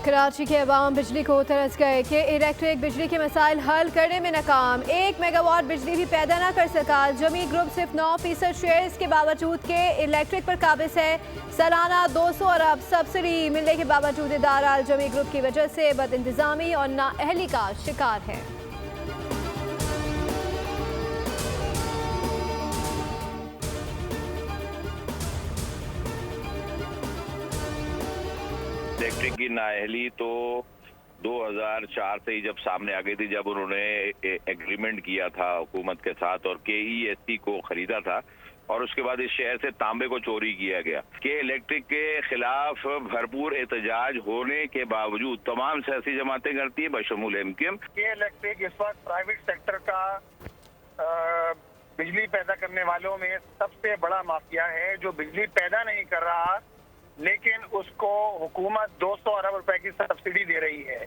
कराची के अवाम बिजली को तरस गए कि इलेक्ट्रिक बिजली के मसाइल हल करने में नाकाम। 1 मेगावाट बिजली भी पैदा न कर सका। जमी ग्रुप सिर्फ 9% शेयर्स के बावजूद के इलेक्ट्रिक पर काबिज है। सालाना 200 अरब सब्सिडी मिलने के बावजूद इदारा जमी ग्रुप की वजह से बदइंतजामी और नाअहली का शिकार है। इलेक्ट्रिक की नाअहली तो 2004 से ही जब सामने आ गई थी, जब उन्होंने एग्रीमेंट किया था हुकूमत के साथ और KESC को खरीदा था और उसके बाद इस शहर से तांबे को चोरी किया गया। के इलेक्ट्रिक के खिलाफ भरपूर एहतजाज होने के बावजूद तमाम सियासी जमातें करती है बशमूल MKM। के इलेक्ट्रिक इस वक्त प्राइवेट सेक्टर का बिजली पैदा करने वालों में सबसे बड़ा माफिया है, जो बिजली पैदा नहीं कर रहा लेकिन उसको हुकूमत 200 अरब रुपए की सब्सिडी दे रही है।